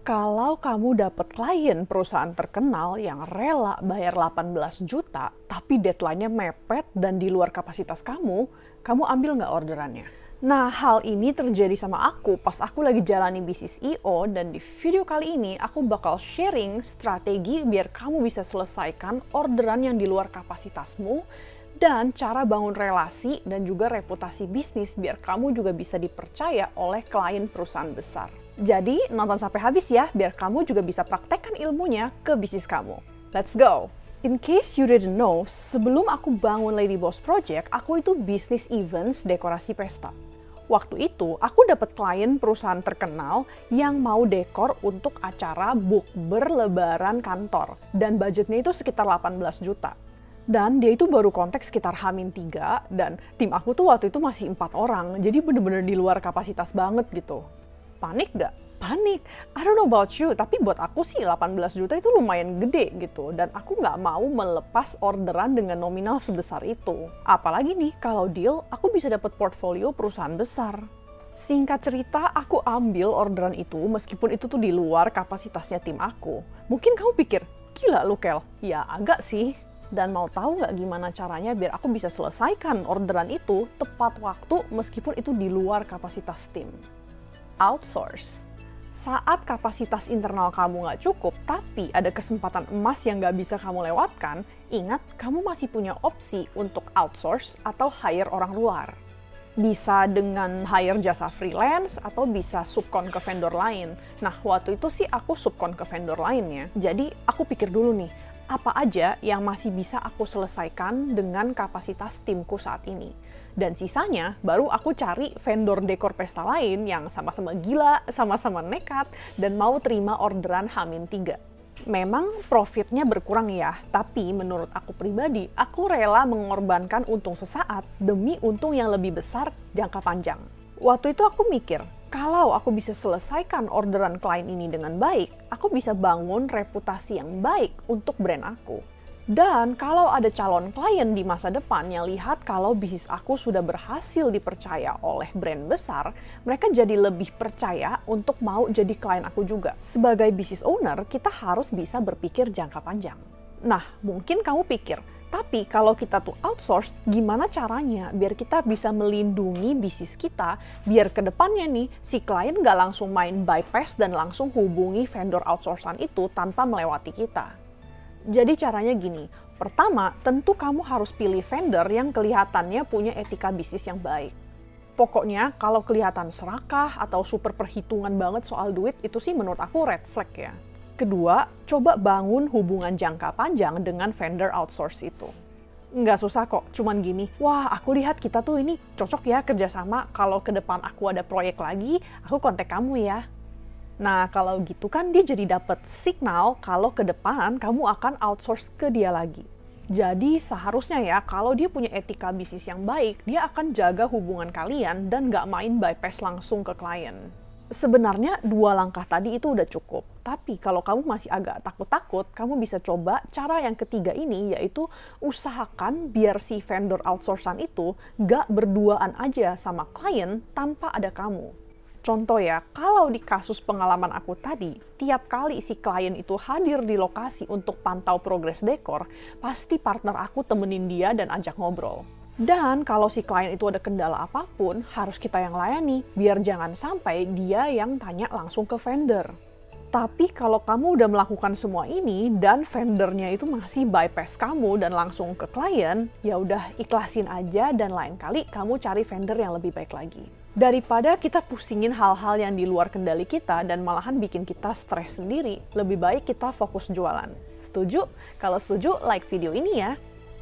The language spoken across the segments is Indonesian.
Kalau kamu dapat klien perusahaan terkenal yang rela bayar 18 juta, tapi deadline-nya mepet dan di luar kapasitas kamu ambil nggak orderannya? Nah, hal ini terjadi sama aku pas aku lagi jalani bisnis I.O. dan di video kali ini aku bakal sharing strategi biar kamu bisa selesaikan orderan yang di luar kapasitasmu dan cara bangun relasi dan juga reputasi bisnis biar kamu juga bisa dipercaya oleh klien perusahaan besar. Jadi, nonton sampai habis ya, biar kamu juga bisa praktekkan ilmunya ke bisnis kamu. Let's go! In case you didn't know, sebelum aku bangun Lady Boss Project, aku itu bisnis events dekorasi pesta. Waktu itu, aku dapat klien perusahaan terkenal yang mau dekor untuk acara bukber lebaran kantor. Dan budgetnya itu sekitar 18 juta. Dan dia itu baru kontak sekitar H-3, dan tim aku tuh waktu itu masih 4 orang, jadi bener-bener di luar kapasitas banget gitu. Panik gak? Panik. I don't know about you, tapi buat aku sih 18 juta itu lumayan gede gitu. Dan aku gak mau melepas orderan dengan nominal sebesar itu. Apalagi nih, kalau deal, aku bisa dapat portfolio perusahaan besar. Singkat cerita, aku ambil orderan itu meskipun itu tuh di luar kapasitasnya tim aku. Mungkin kamu pikir, gila lu Kel? Ya agak sih. Dan mau tahu nggak gimana caranya biar aku bisa selesaikan orderan itu tepat waktu meskipun itu di luar kapasitas tim? Outsource. Saat kapasitas internal kamu nggak cukup, tapi ada kesempatan emas yang nggak bisa kamu lewatkan, ingat kamu masih punya opsi untuk outsource atau hire orang luar. Bisa dengan hire jasa freelance atau bisa subkon ke vendor lain. Nah, waktu itu sih aku subkon ke vendor lainnya. Jadi aku pikir dulu nih, apa aja yang masih bisa aku selesaikan dengan kapasitas timku saat ini. Dan sisanya baru aku cari vendor dekor pesta lain yang sama-sama gila, sama-sama nekat, dan mau terima orderan H-3. Memang profitnya berkurang ya, tapi menurut aku pribadi, aku rela mengorbankan untung sesaat demi untung yang lebih besar jangka panjang. Waktu itu aku mikir, kalau aku bisa selesaikan orderan klien ini dengan baik, aku bisa bangun reputasi yang baik untuk brand aku. Dan kalau ada calon klien di masa depan yang lihat kalau bisnis aku sudah berhasil dipercaya oleh brand besar, mereka jadi lebih percaya untuk mau jadi klien aku juga. Sebagai business owner, kita harus bisa berpikir jangka panjang. Nah, mungkin kamu pikir, tapi kalau kita tuh outsource, gimana caranya biar kita bisa melindungi bisnis kita, biar ke depannya nih, si klien nggak langsung main bypass dan langsung hubungi vendor outsourcing itu tanpa melewati kita. Jadi caranya gini, pertama tentu kamu harus pilih vendor yang kelihatannya punya etika bisnis yang baik. Pokoknya kalau kelihatan serakah atau super perhitungan banget soal duit, itu sih menurut aku red flag ya. Kedua, coba bangun hubungan jangka panjang dengan vendor outsource itu. Nggak susah kok, cuman gini, wah aku lihat kita tuh ini cocok ya kerjasama, kalau ke depan aku ada proyek lagi, aku kontak kamu ya. Nah, kalau gitu kan dia jadi dapat signal kalau ke depan kamu akan outsource ke dia lagi. Jadi seharusnya ya, kalau dia punya etika bisnis yang baik, dia akan jaga hubungan kalian dan nggak main bypass langsung ke klien. Sebenarnya 2 langkah tadi itu udah cukup. Tapi kalau kamu masih agak takut-takut, kamu bisa coba cara yang ketiga ini, yaitu usahakan biar si vendor outsourcing itu nggak berduaan aja sama klien tanpa ada kamu. Contoh ya, kalau di kasus pengalaman aku tadi, tiap kali si klien itu hadir di lokasi untuk pantau progres dekor, pasti partner aku temenin dia dan ajak ngobrol. Dan kalau si klien itu ada kendala apapun, harus kita yang layani, biar jangan sampai dia yang tanya langsung ke vendor. Tapi kalau kamu udah melakukan semua ini dan vendornya itu masih bypass kamu dan langsung ke klien, ya udah ikhlasin aja dan lain kali kamu cari vendor yang lebih baik lagi. Daripada kita pusingin hal-hal yang di luar kendali kita dan malahan bikin kita stres sendiri, lebih baik kita fokus jualan. Setuju? Kalau setuju, like video ini ya.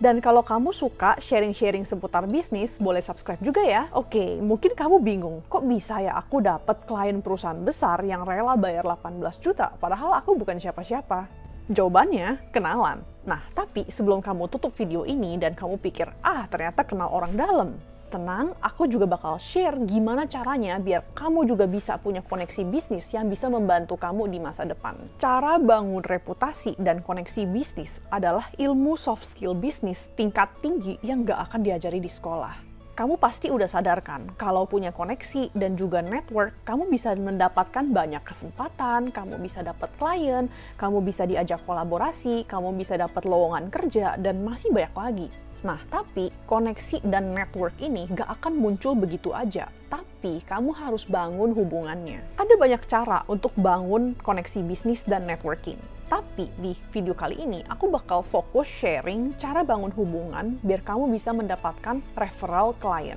Dan kalau kamu suka sharing-sharing seputar bisnis, boleh subscribe juga ya. Oke, mungkin kamu bingung, kok bisa ya aku dapat klien perusahaan besar yang rela bayar 18 juta, padahal aku bukan siapa-siapa? Jawabannya, kenalan. Nah, tapi sebelum kamu tutup video ini dan kamu pikir, ternyata kenal orang dalam. Tenang, aku juga bakal share gimana caranya biar kamu juga bisa punya koneksi bisnis yang bisa membantu kamu di masa depan. Cara bangun reputasi dan koneksi bisnis adalah ilmu soft skill bisnis tingkat tinggi yang gak akan diajari di sekolah. kamu pasti udah sadarkan kalau punya koneksi dan juga network, kamu bisa mendapatkan banyak kesempatan, kamu bisa dapat klien, kamu bisa diajak kolaborasi, kamu bisa dapat lowongan kerja, dan masih banyak lagi. Nah, tapi koneksi dan network ini gak akan muncul begitu aja, tapi kamu harus bangun hubungannya. Ada banyak cara untuk bangun koneksi bisnis dan networking. Tapi di video kali ini, aku bakal fokus sharing cara bangun hubungan biar kamu bisa mendapatkan referral klien.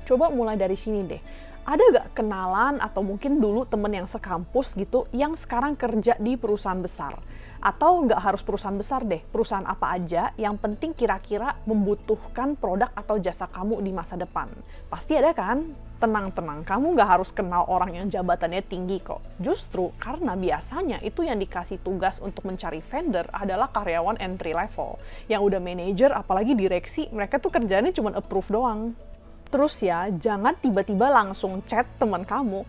Coba mulai dari sini deh. Ada gak kenalan atau mungkin dulu temen yang sekampus gitu yang sekarang kerja di perusahaan besar? Atau nggak harus perusahaan besar deh, perusahaan apa aja yang penting kira-kira membutuhkan produk atau jasa kamu di masa depan. Pasti ada kan? Tenang-tenang, kamu nggak harus kenal orang yang jabatannya tinggi kok. Justru karena biasanya itu yang dikasih tugas untuk mencari vendor adalah karyawan entry level. Yang udah manajer, apalagi direksi, mereka tuh kerjaannya cuma approve doang. Terus ya, jangan tiba-tiba langsung chat teman kamu,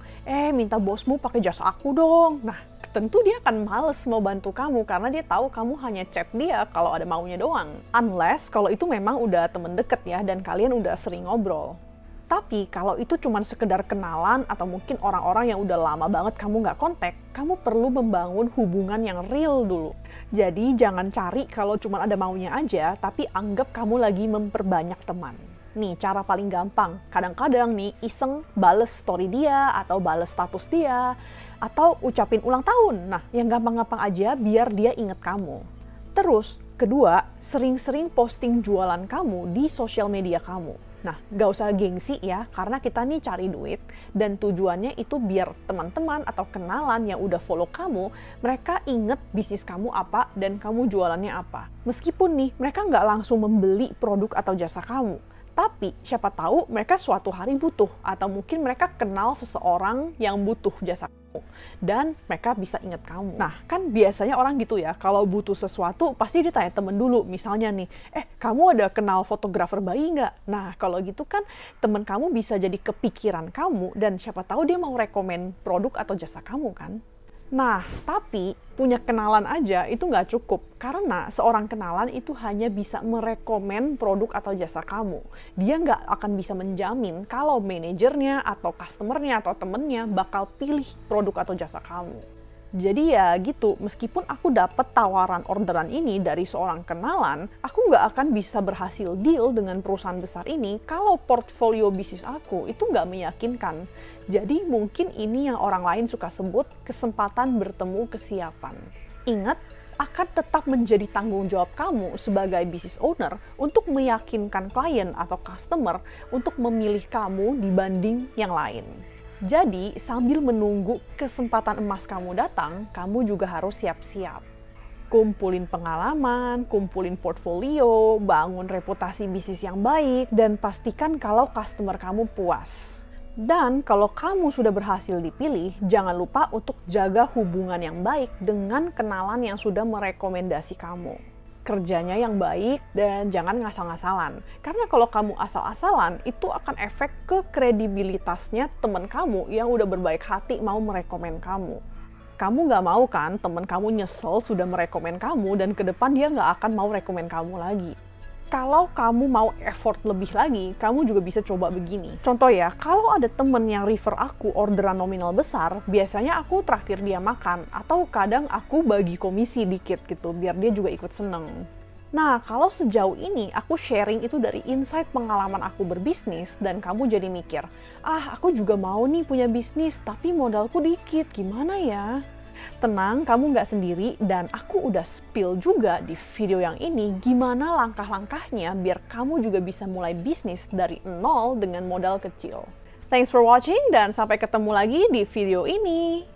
minta bosmu pakai jasa aku dong. Nah, tentu dia akan males mau bantu kamu karena dia tahu kamu hanya chat dia kalau ada maunya doang. Unless kalau itu memang udah temen deket ya dan kalian udah sering ngobrol. Tapi kalau itu cuma sekedar kenalan atau mungkin orang-orang yang udah lama banget kamu nggak kontak, kamu perlu membangun hubungan yang real dulu. Jadi jangan cari kalau cuma ada maunya aja, tapi anggap kamu lagi memperbanyak teman. Nih, cara paling gampang. Kadang-kadang nih, iseng bales story dia, atau bales status dia, atau ucapin ulang tahun. Nah, yang gampang-gampang aja biar dia inget kamu. Terus, kedua, sering-sering posting jualan kamu di sosial media kamu. Nah, gak usah gengsi ya, karena kita nih cari duit, dan tujuannya itu biar teman-teman atau kenalan yang udah follow kamu, mereka inget bisnis kamu apa dan kamu jualannya apa. Meskipun nih, mereka nggak langsung membeli produk atau jasa kamu, tapi siapa tahu mereka suatu hari butuh, atau mungkin mereka kenal seseorang yang butuh jasa kamu, dan mereka bisa ingat kamu. Nah, kan biasanya orang gitu ya, kalau butuh sesuatu pasti ditanya temen dulu. Misalnya nih, kamu ada kenal fotografer bayi nggak? Nah, kalau gitu kan temen kamu bisa jadi kepikiran kamu, dan siapa tahu dia mau rekomen produk atau jasa kamu kan? Nah, tapi punya kenalan aja itu nggak cukup, karena seorang kenalan itu hanya bisa merekomen produk atau jasa kamu. Dia nggak akan bisa menjamin kalau manajernya atau customernya atau temennya bakal pilih produk atau jasa kamu. Jadi ya gitu, meskipun aku dapat tawaran orderan ini dari seorang kenalan, aku nggak akan bisa berhasil deal dengan perusahaan besar ini kalau portfolio bisnis aku itu nggak meyakinkan. Jadi mungkin ini yang orang lain suka sebut kesempatan bertemu kesiapan. Ingat, akan tetap menjadi tanggung jawab kamu sebagai business owner untuk meyakinkan klien atau customer untuk memilih kamu dibanding yang lain. Jadi, sambil menunggu kesempatan emas kamu datang, kamu juga harus siap-siap. Kumpulin pengalaman, kumpulin portfolio, bangun reputasi bisnis yang baik, dan pastikan kalau customer kamu puas. Dan kalau kamu sudah berhasil dipilih, jangan lupa untuk jaga hubungan yang baik dengan kenalan yang sudah merekomendasi kamu. Kerjanya yang baik dan jangan ngasal-ngasalan. Karena kalau kamu asal-asalan, itu akan efek ke kredibilitasnya teman kamu yang udah berbaik hati mau merekomen kamu. Kamu nggak mau kan teman kamu nyesel sudah merekomen kamu dan ke depan dia nggak akan mau rekomen kamu lagi. Kalau kamu mau effort lebih lagi, kamu juga bisa coba begini. Contoh ya, kalau ada temen yang refer aku orderan nominal besar, biasanya aku traktir dia makan, atau kadang aku bagi komisi dikit gitu, biar dia juga ikut seneng. Nah, kalau sejauh ini aku sharing itu dari insight pengalaman aku berbisnis, dan kamu jadi mikir, aku juga mau nih punya bisnis, tapi modalku dikit, gimana ya? Tenang, kamu nggak sendiri, dan aku udah spill juga di video yang ini gimana langkah-langkahnya biar kamu juga bisa mulai bisnis dari nol dengan modal kecil. Thanks for watching, dan sampai ketemu lagi di video ini.